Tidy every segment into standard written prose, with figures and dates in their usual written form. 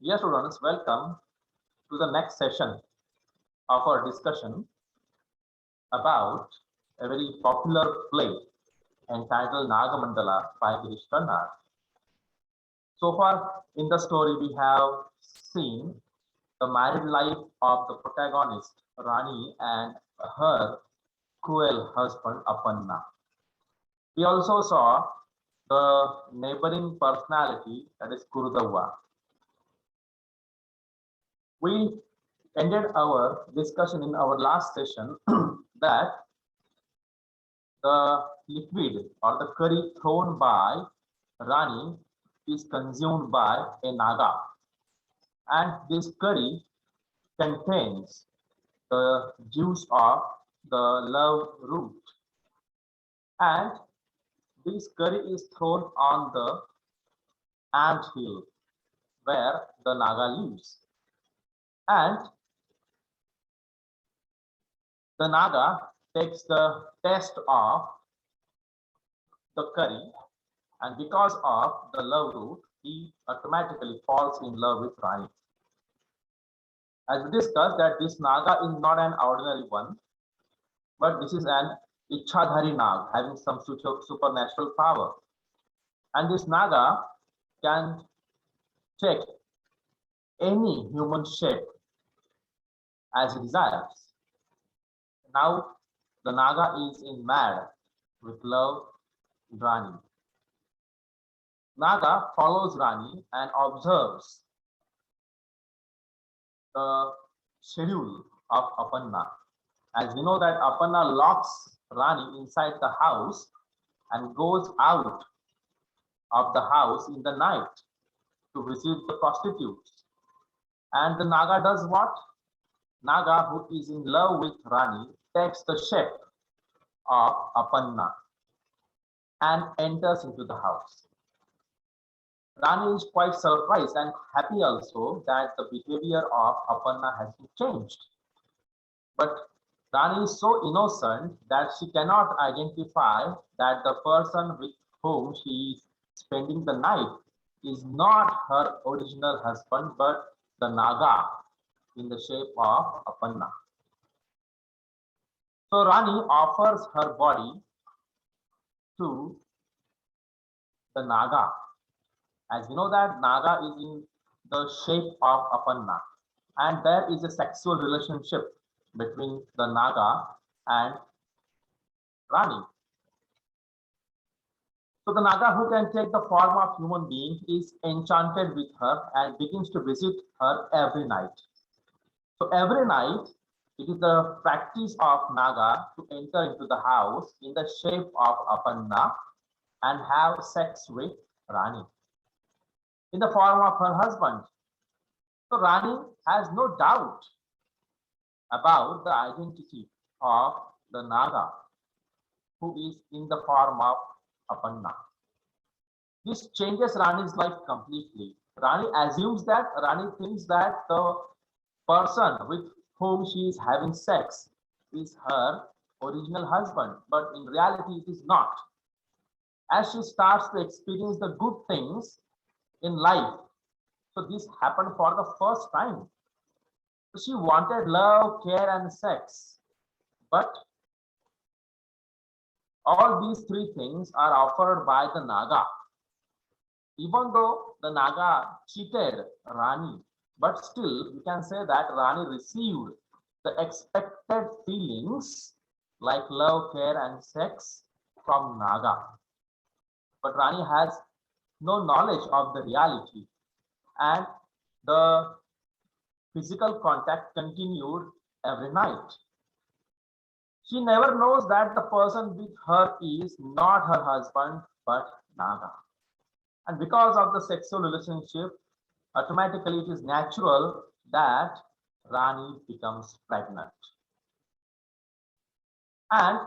Dear students, welcome to the next session of our discussion about a very popular play entitled Nagamandala by Girish Karnad. So far in the story, we have seen the married life of the protagonist Rani and her cruel husband Apanna. We also saw the neighboring personality, that is Kurudava. We ended our discussion in our last session that the liquid or the curry thrown by Rani is consumed by a Naga, and this curry contains the juice of the love root, and this curry is thrown on the ant hill where the Naga lives, and the Naga takes the taste of the curry, and because of the love root, he automatically falls in love with Rani. As we discussed, that this Naga is not an ordinary one, but this is an Ichhadhari Nag having some supernatural power. And this Naga can take any human shape as he desires. Now the Naga is in mad with love Rani. Naga follows Rani and observes the schedule of Apanna. As we know that Apanna locks Rani inside the house and goes out of the house in the night to visit the prostitutes. And the Naga does what? Naga, who is in love with Rani, takes the shape of Apanna and enters into the house. Rani is quite surprised and happy also that the behavior of Apanna has been changed. But Rani is so innocent that she cannot identify that the person with whom she is spending the night is not her original husband but the Naga in the shape of Apanna. So Rani offers her body to the Naga. As we know that Naga is in the shape of Apanna, and there is a sexual relationship between the Naga and Rani. So the Naga, who can take the form of human being, is enchanted with her and begins to visit her every night. So every night, it is the practice of Naga to enter into the house in the shape of Apanna and have sex with Rani in the form of her husband. So Rani has no doubt about the identity of the Naga who is in the form of Apanna. This changes Rani's life completely. Rani assumes that, Rani thinks that the person with whom she is having sex is her original husband, but in reality it is not. As she starts to experience the good things in life, so this happened for the first time. She wanted love, care, and sex, but all these three things are offered by the Naga. Even though the Naga cheated Rani, but still we can say that Rani received the expected feelings like love, care, and sex from Naga. But Rani has no knowledge of the reality, and the physical contact continued every night. She never knows that the person with her is not her husband but Naga. And because of the sexual relationship, automatically it is natural that Rani becomes pregnant. And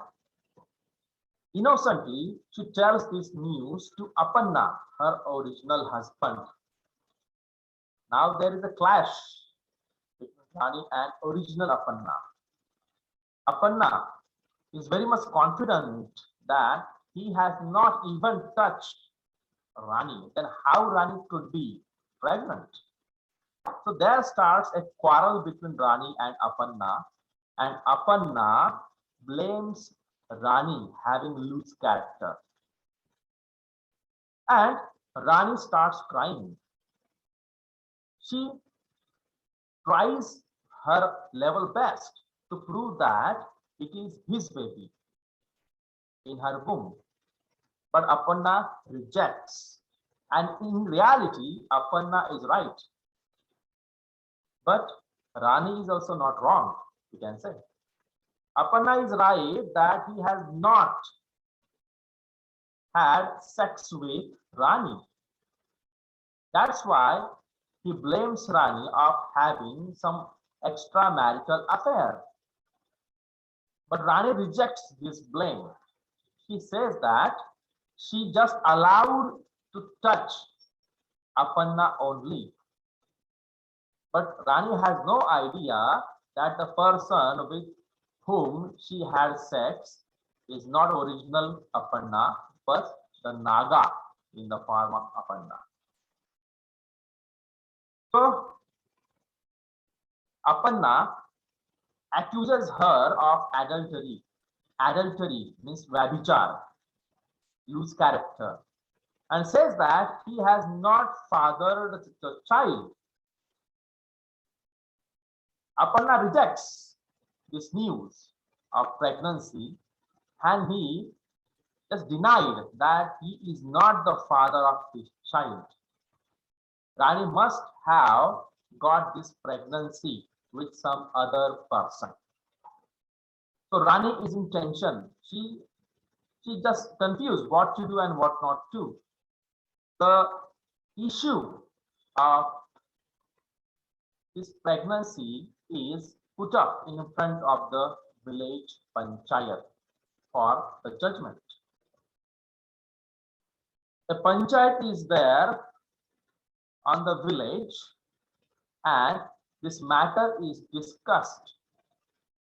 innocently, she tells this news to Apanna, her original husband. Now there is a clash between Rani and original Apanna. Apanna is very much confident that he has not even touched Rani. Then how Rani could be pregnant? So there starts a quarrel between Rani and Apanna blames Rani having loose character. And Rani starts crying. She tries her level best to prove that it is his baby in her womb. But Apanna rejects. And in reality, Apanna is right. But Rani is also not wrong, you can say. Apanna is right that he has not had sex with Rani. That's why he blames Rani of having some extramarital affair. But Rani rejects this blame. She says that she just allowed to touch Apanna only. But Rani has no idea that the person with whom she had sex is not original Apanna, but the Naga in the form of Apanna. So Apanna accuses her of adultery. Adultery means Vabhichar, loose character, and says that he has not fathered the child. Apanna rejects this news of pregnancy and he just denied that he is not the father of this child. Rani must have got this pregnancy with some other person. So Rani is in tension. She just confused what to do and what not to. The issue of this pregnancy is put up in front of the village panchayat for the judgment. The panchayat is there on the village and this matter is discussed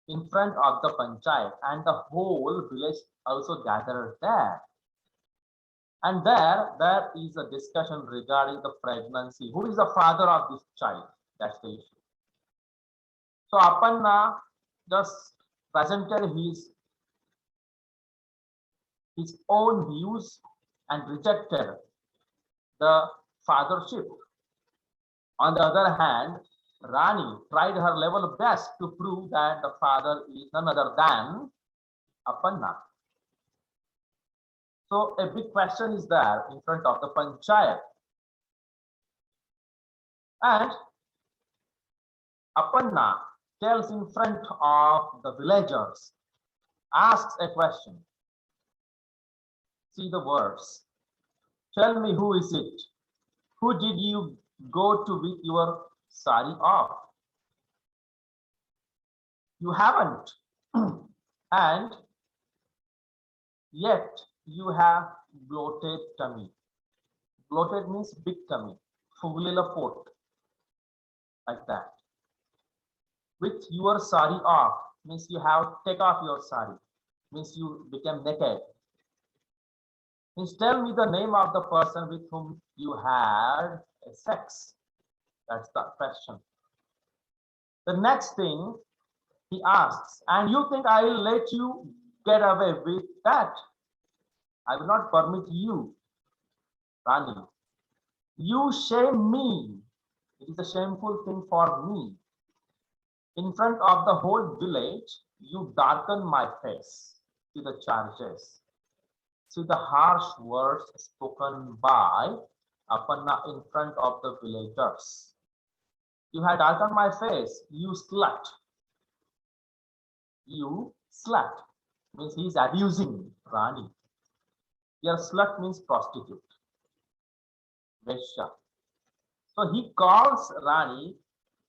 in front of the panchayat and the whole village also gathered there. And there is a discussion regarding the pregnancy. Who is the father of this child? That's the issue. So Apanna just presented his own views and rejected the fathership. On the other hand, Rani tried her level best to prove that the father is none other than Apanna. So a big question is there in front of the panchayat. And Apanna tells in front of the villagers, asks a question. See the words. Tell me, who is it? Who did you go to with your sari off? You haven't. And yet you have bloated tummy. Bloated means big tummy. Fugulila fort. Like that. With your sari off means you have take off your sari. Means you became naked. Means tell me the name of the person with whom you had a sex. That's the question. The next thing he asks, and you think I will let you get away with that? I will not permit you, Rani. You shame me. It is a shameful thing for me. In front of the whole village, you darken my face. See the charges. See the harsh words spoken by Apanna in front of the villagers. You had darkened my face, you slut. You slut means he is abusing Rani. Here slut means prostitute. Vesha. So he calls Rani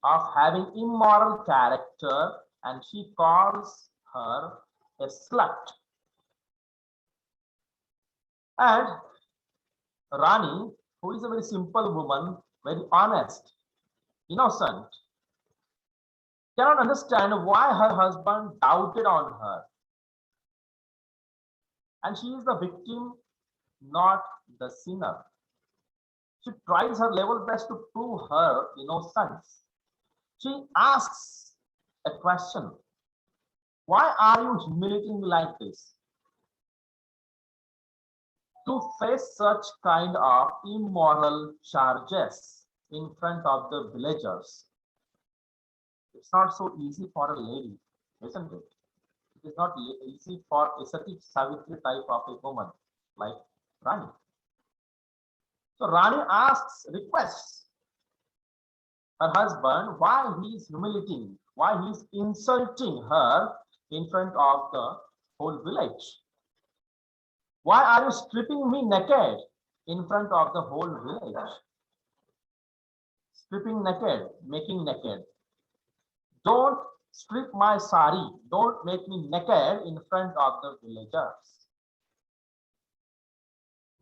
of having immoral character and she calls her a slut. And Rani, who is a very simple woman, very honest, innocent, cannot understand why her husband doubted on her. And she is the victim, not the sinner. She tries her level best to prove her innocence. She asks a question. Why are you humiliating me like this? To face such kind of immoral charges in front of the villagers, it's not so easy for a lady, isn't it? It is not easy for ascetic Savitri type of a woman like Rani. So Rani requests her husband why he is humiliating, why he is insulting her in front of the whole village. Why are you stripping me naked in front of the whole village? Stripping naked, making naked. Don't strip my sari. Don't make me naked in front of the villagers.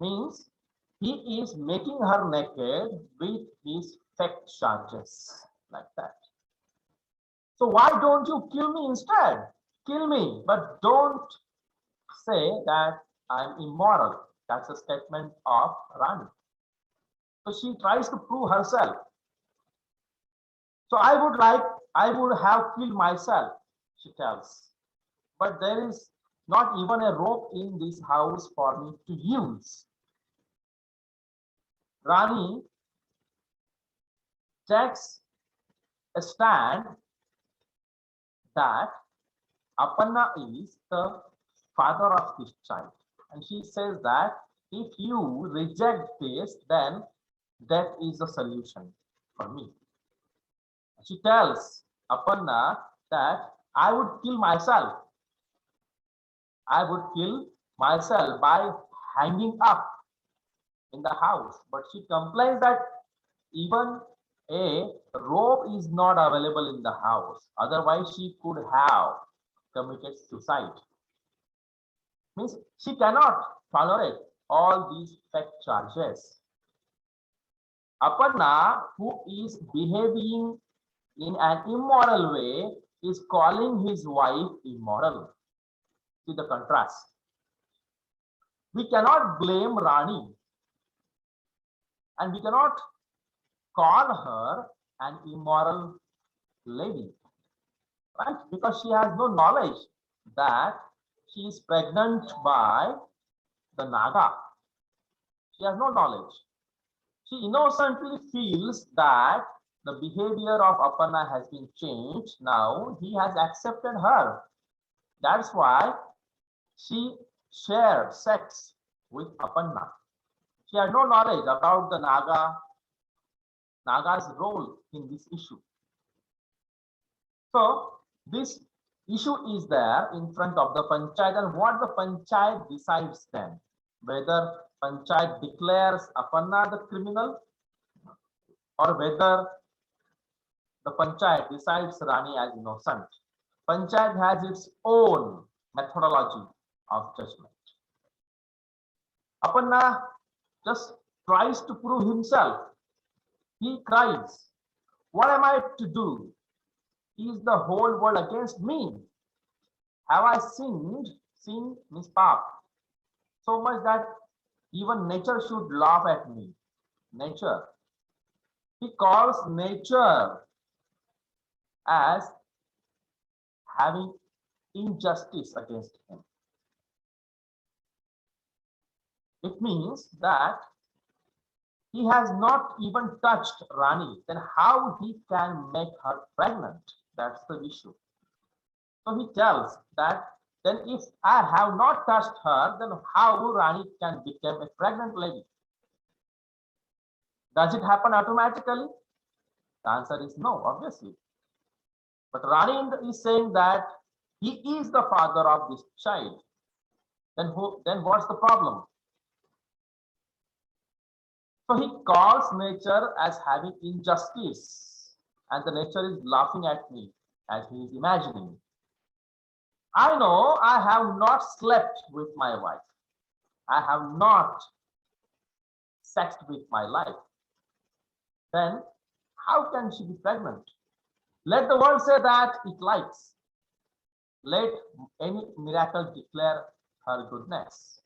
Means he is making her naked with his fake charges like that. So why don't you kill me instead? Kill me, but don't say that I'm immoral. That's a statement of Rani. So she tries to prove herself. So I would have killed myself, she tells. But there is not even a rope in this house for me to use. Rani takes a stand that Aparna is the father of this child. And she says that if you reject this, then death is the solution for me. She tells Aparna that I would kill myself. I would kill myself by hanging up in the house. But she complains that even a rope is not available in the house. Otherwise, she could have committed suicide. Means she cannot tolerate all these fake charges. Aparna, who is behaving in an immoral way, is calling his wife immoral. See the contrast. We cannot blame Rani and we cannot call her an immoral lady, right? Because she has no knowledge that she is pregnant by the Naga. She has no knowledge. She innocently feels that the behavior of Aparna has been changed. Now he has accepted her. That's why she shared sex with Aparna. She had no knowledge about the Naga's role in this issue. So this issue is there in front of the Panchayat, and what the Panchayat decides then, whether Panchayat declares Aparna the criminal or whether the Panchayat decides Rani as innocent. Panchayat has its own methodology of judgment. Aparna just tries to prove himself. He cries, what am I to do? Is the whole world against me? Have I sinned? Sin means pap. So much that even nature should laugh at me. Nature. He calls nature as having injustice against him. It means that he has not even touched Rani. Then how he can make her pregnant? That's the issue. So he tells that then if I have not touched her, then how Rani can become a pregnant lady? Does it happen automatically? The answer is no, obviously. But Rani is saying that he is the father of this child. Then what's the problem? So he calls nature as having injustice, and the nature is laughing at me as he is imagining. I know I have not slept with my wife. I have not sexed with my life. Then how can she be pregnant? Let the world say that it likes. Let any miracle declare her goodness.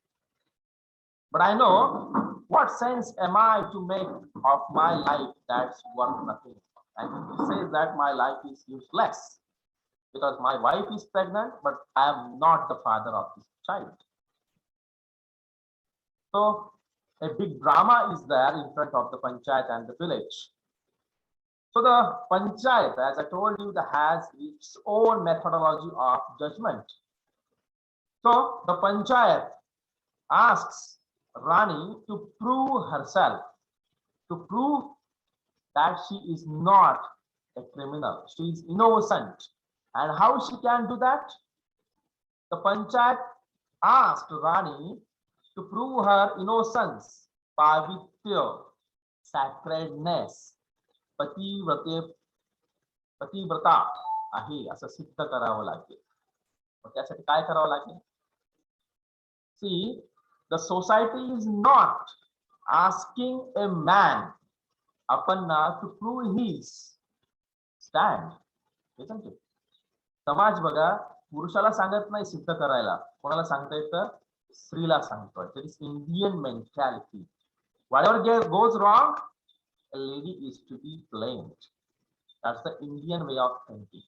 But I know what sense am I to make of my life that's worth nothing? And he says that my life is useless because my wife is pregnant, but I am not the father of this child. So a big drama is there in front of the panchayat and the village. So the panchayat, as I told you, has its own methodology of judgment. So the panchayat asks Rani to prove herself, to prove that she is not a criminal, she is innocent. And how she can do that? The panchayat asked Rani to prove her innocence, pavitya, sacredness, पतिव्रता आहे असं सिद्ध करावं लागेल. त्यासाठी काय करावं लागेल? See, the society is not asking a man, Aparna, to prove his stand, isn't it? समाज बघा पुरुषाला सांगत नाही सिद्ध करायला, कोणाला सांगता येतं? स्त्रीला सांगतोय. That is Indian mentality. Whatever goes wrong, a lady is to be blamed. That's the Indian way of thinking.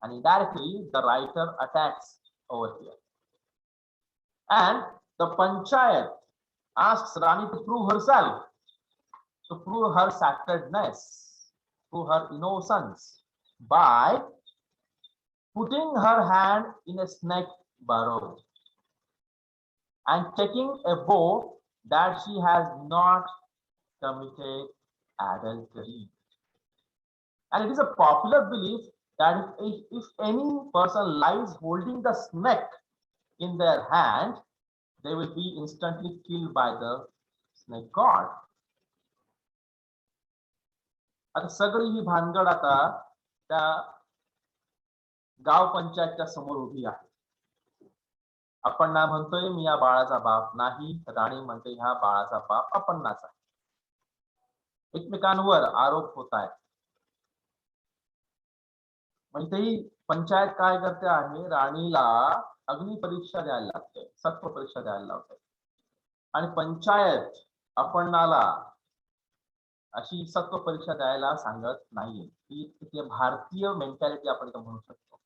And indirectly, the writer attacks over here. And the panchayat asks Rani to prove herself, to prove her sacredness, prove her innocence by putting her hand in a snake burrow and taking a vow that she has not committed adultery. And it is a popular belief that if any person lies holding the snake in their hand, they will be instantly killed by the snake god. आता सगळी ही भानगड आता त्या गाव पंचायतच्या समोर उभी आहे. आपण ना म्हणतोय मी या बाळाचा बाप नाही, राणी म्हणते ह्या बाळाचा बाप आपणच आहे. एकमेकांवर आरोप होत आहेत. म्हणजे पंचायत काय करते आहे, राणीला अग्नि परीक्षा द्यायला लागते, सत्व परीक्षा द्यायला लावते. आणि पंचायत आपणाला अशी सत्व परीक्षा द्यायला सांगत नाहीये. ही भारतीय मेंटॅलिटी आपण इथं म्हणू शकतो.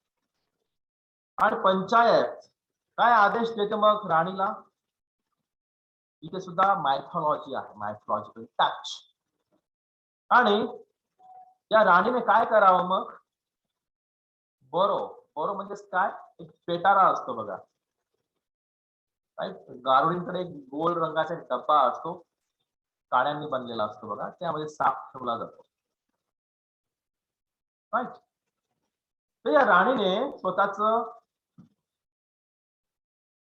आणि पंचायत काय आदेश देते मग राणीला? इथे सुद्धा मायथॉलॉजी आहे, मायथॉलॉजिकल टच. आणि या राणीने काय करावं मग? बोरो, बोरो म्हणजे काय? एक पेटारा असतो बघा, राईट. गारुडींकडे एक गोल रंगाचा डब्बा असतो, काड्यांनी बनलेला असतो बघा, त्यामध्ये साप ठेवला जातो, राईट. तर या राणीने स्वतःच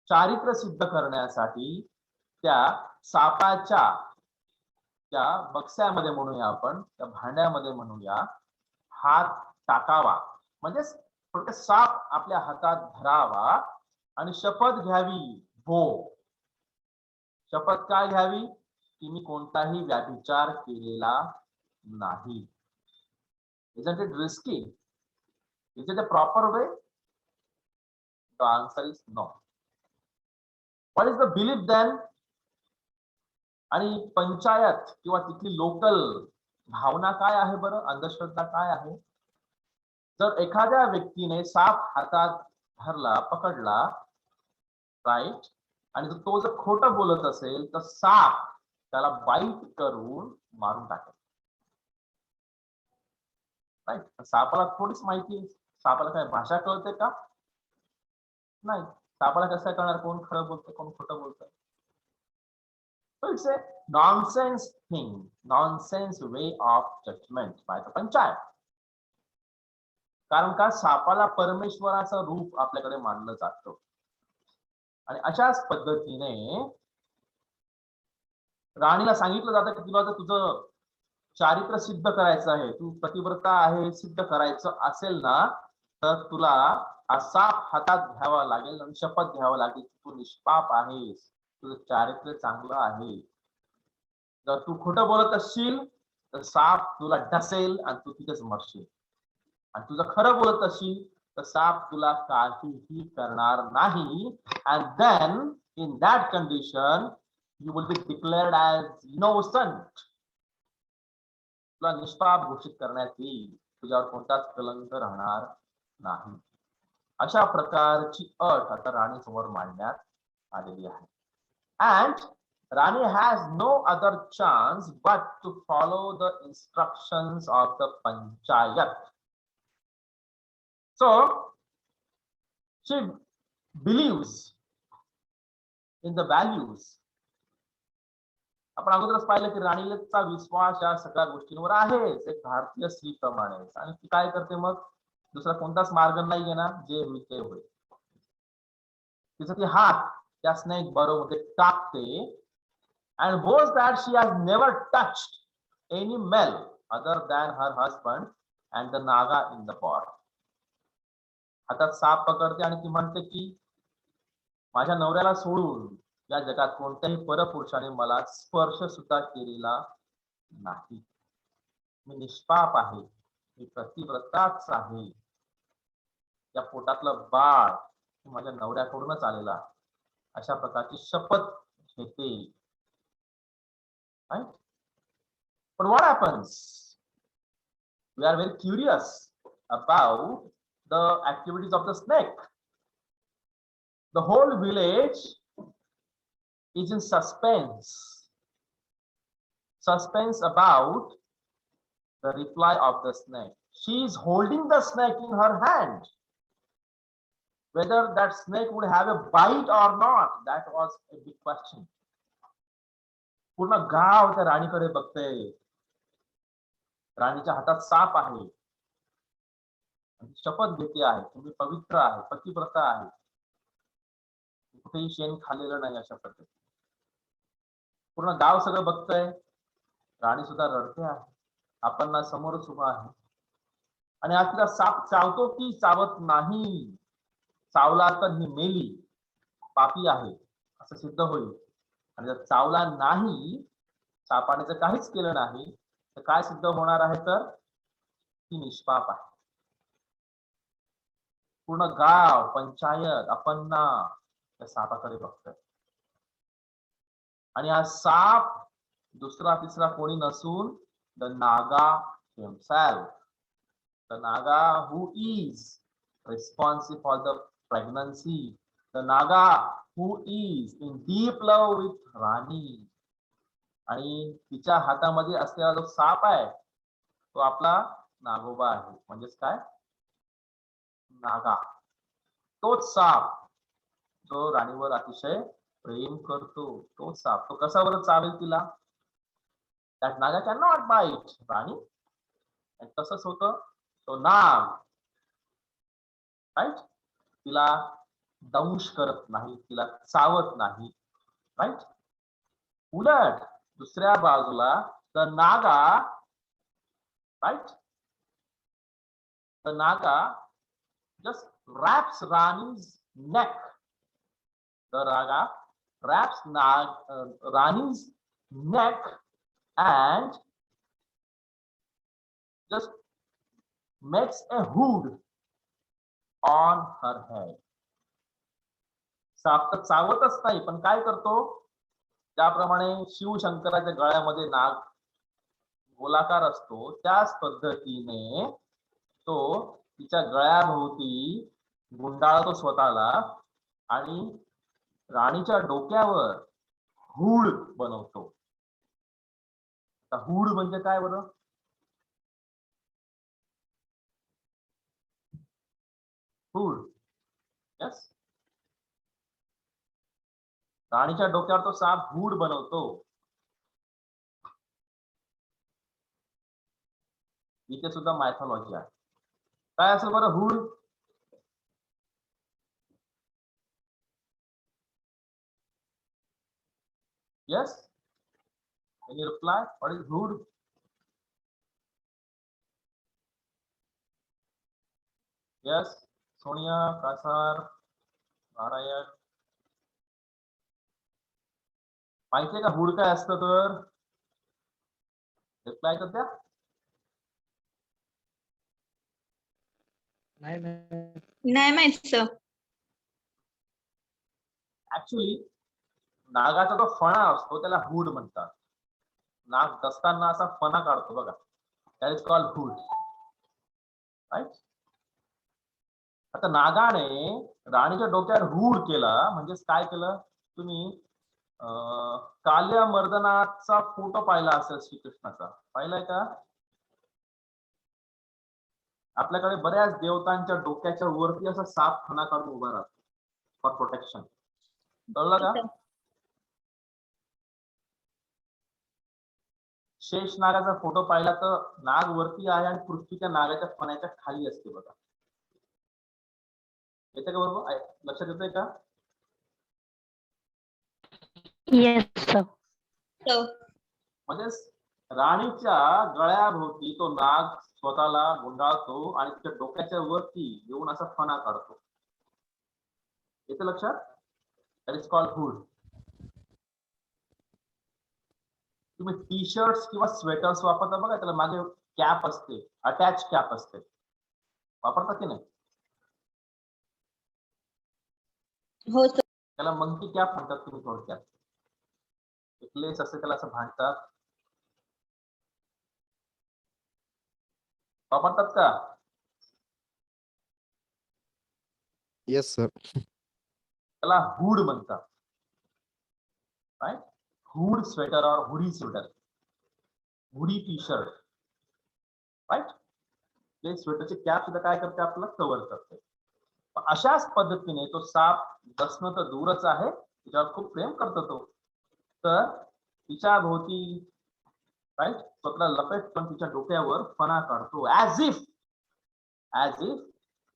चारित्र्य सिद्ध करण्यासाठी त्या सापाच्या त्या बक्स्यामध्ये म्हणूया आपण, त्या भांड्यामध्ये म्हणूया, हात टाकावा. म्हणजे थोडक्यात साप आपल्या हातात धरावा आणि शपथ घ्यावी. हो, शपथ काय घ्यावी? की मी कोणताही व्याभिचार केलेला नाही. Isn't it risky? Is it a proper way? The answer is no. What is the belief then? आणि पंचायत किंवा तिथली लोकल भावना काय आहे बरं? अंधश्रद्धा काय आहे? जर एखाद्या व्यक्तीने साप हातात धरला, पकडला, राईट, आणि तो जर खोटं बोलत असेल तर साप त्याला बाईट करून मारून टाकेल, राईट. सापाला थोडीच माहिती आहे, सापाला काय भाषा कळते का? नाही. सापाला कसं कळणार कोण खरं बोलतं कोण खोटं बोलतं? So it's a nonsense thing, nonsense way of judgment by the panchayat. कारण का सापाला परमेश्वराचं रूप आपल्याकडे मानलं जातं. आणि अशाच पद्धतीने राणीला सांगितलं जातं की तुला जर तुझं चारित्र्य सिद्ध करायचं आहे, तू पतिव्रता आहे सिद्ध करायचं असेल ना, तर तुला हा साप हातात घ्यावा लागेल आणि शपथ घ्यावं लागेल की तू निष्पाप आहेस, तुझं चारित्र्य चांगलं आहे. जर तू खोटं बोलत असशील तर साप तुला डसेल आणि तू तिथेच मरशील. आणि तुझं खरं बोलत असशील तर साप तुला काहीही करणार नाही. And then in that condition you will be declared as innocent. तुला निष्पाप घोषित करण्यात येईल, तुझ्यावर कोणताच कलंक राहणार नाही. अशा प्रकारची अट आता राणी समोर मांडण्यात आलेली आहे. And Rani has no other chance but to follow the instructions of the panchayat. So she believes in the values. आपण अगोदरच पाहिलं की राणीचा विश्वास या सगळ्या गोष्टींवर आहेच, एक भारतीय स्त्रीप्रमाणे. आणि ती काय करते मग, दुसरा कोणताच मार्ग नाही घेणार, जे होईल ते होईल. तिचा ती हात त्या स्नेक बरो मध्ये टाकते and boasts that she has never touched any male other than her husband and the naga in the pot. हातात साप पकडते आणि ती म्हणते की माझ्या नवऱ्याला सोडून या जगात कोणत्याही परपुरुषाने मला स्पर्श सुद्धा केलेला नाही. मी निष्पाप आहे, मी पतिव्रताच आहे. या पोटातलं बाळ माझ्या नवऱ्याकडूनच आलेला, अशा प्रकारची शपथ घेते. Right? But what happens? We are very curious about the activities of the snake. The whole village is in suspense. Suspense about the reply of the snake. She is holding the snake in her hand. Whether that snake would have a bite or not, that was a big question. पूर्ण गाव त्या राणीकडे बघतंय. राणीच्या हातात shop आहे, शपथ घेते आहे तुम्ही पवित्र आहे, पतिव्रता आहे, कुठेही शेण खाल्लेलं नाही, अशा पद्धती. पूर्ण गाव सगळं बघतंय, राणी सुद्धा रडते आहे, आपण समोरच उभा आहे. आणि आज तिला साप चावतो की चावत नाही, चावला तर ही मेली, पापी आहे असं सिद्ध होईल. आणि जर चावला नाही, सापाने जर काहीच केलं नाही, तर काय सिद्ध होणार आहे, तर ती निष्पाप आहे. पूर्ण गाव, पंचायत, आपण त्या सापाकडे बघतोय. आणि हा साप दुसरा तिसरा कोणी नसून the Naga himself. The Naga who is responsible for the pregnancy, the naga who is in deep love with Rani. आणि तिच्या हातामध्ये असलेला जो साप आहे तो आपला नागोबा आहे, म्हणजेच काय, नागा. तोच साप जो राणीवर अतिशय प्रेम करतो, तो साप. तो कसा बरं चावेल तिला? That naga cannot bite Rani. आणि तसंच होतं, तो नाग राईट तिला दंश करत नाही, तिला चावत नाही. राईट. उलट दुसऱ्या बाजूला the Naga, right, the Naga just wraps Rani's neck. The naga wraps Rani's neck and just makes a hood on her head. साप तर चावतच नाही, पण काय करतो, ज्याप्रमाणे शिवशंकराच्या गळ्यामध्ये नाग गोलाकार असतो, त्याच पद्धतीने तो तिच्या गळ्याभोवती गुंडाळतो स्वतःला आणि राणीच्या डोक्यावर हुड बनवतो. हुड म्हणजे काय बरं? Hood, yes. राणीच्या डोक्यावर तो साप हुड बनवतो. इथे सुद्धा मायथॉलॉजी आहे. काय असेल बरं hood? Yes? Can you reply? What is hood? Yes? Sonia, Kasar, Narayan. माहितीये का हुड काय असतं? तर रिप्लाय कर द्या. नाही माहित सर. Actually, नागाचा जो फणा असतो त्याला हुड म्हणतात. नाग दसताना असा फणा काढतो बघा, that is called hood, right. आता नागाने राणीच्या डोक्यावर हुड केला, म्हणजेच काय केलं, तुम्ही काल्या मर्दनाचा फोटो पाहिला असेल श्रीकृष्णाचा, पाहिलाय का? आपल्याकडे बऱ्याच देवतांच्या डोक्याच्या वरती असा साप फणा काढून उभा राहतो फॉर प्रोटेक्शन, कळलं का? शेष नागाचा फोटो पाहिला तर नाग वरती आहे आणि पृथ्वी त्या नागाच्या फण्याच्या खाली असते बघा. येते का बरोबर? लक्षात येतंय का? Yes sir. म्हणजे राणीच्या गळ्याभोवती तो नाग स्वतःला गुंडाळतो आणि त्याच्या डोक्याच्या वरती येऊन असा फणा काढतो. येते लक्षात? That is called hood. तुम्ही टी शर्ट्स किंवा स्वेटर्स वापरता बघा, त्याला मागे कॅप असते, अटॅच कॅप असते, वापरता की नाही? हो सर. त्याला मंकी कॅप म्हणतात तुम्ही थोडक्यात. एक लेस असते त्याला असं भांडतात, वापरतात का? Yes sir. त्याला हुड म्हणतात, राईट. हुड स्वेटर और hoodie sweater, hoodie T shirt, right. ते स्वेटरची कॅप सुद्धा काय करते, आपल्याला कव्हर करते. अशाच पद्धतीने तो साप दसणं तर दूरच आहे, तिच्यावर खूप प्रेम करतो तो, तर तिच्या भोवती, राईट, स्वतःला लपेट पण तिच्या डोक्यावर फणा काढतो, as if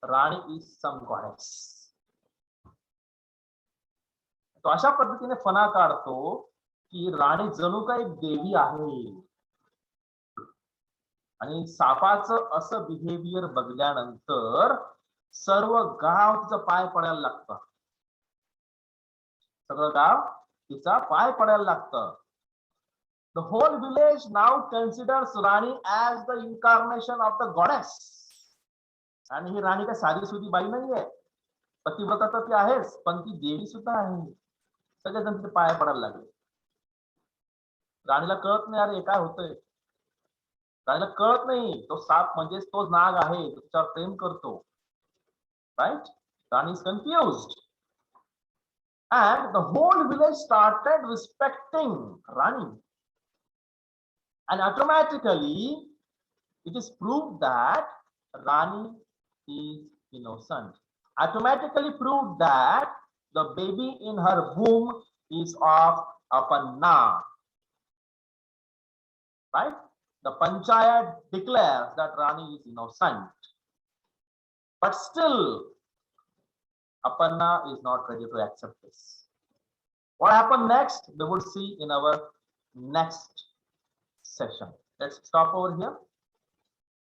Rani is some goddess. तो अशा पद्धतीने फणा काढतो की राणी जणू काही देवी आहे. आणि सापाचं असं बिहेवियर बघल्यानंतर सर्व गाव तिचा पाय पडायला लागतं, सगळं गाव तिचा पाय पडायला लागतं. The whole village now considers Rani as the incarnation of the goddess. आणि ही राणी काय साधी सुधी बाई नाहीये, पतिव्रता तर ती आहेच, पण ती देवी सुद्धा आहे. सगळेजण तिथे पाय पडायला लागले. राणीला कळत नाही अरे काय होतंय, राणीला कळत नाही तो साप म्हणजेच तो नाग आहे, त्याच्यावर प्रेम करतो, right. Rani is confused and the whole village started respecting Rani, and automatically it is proved that Rani is innocent. Automatically proved that the baby in her womb is of Apanna, right. The panchayat declares that Rani is innocent, but still Aparna is not ready to accept this. What happened next, we will see in our next session. Let's stop over here.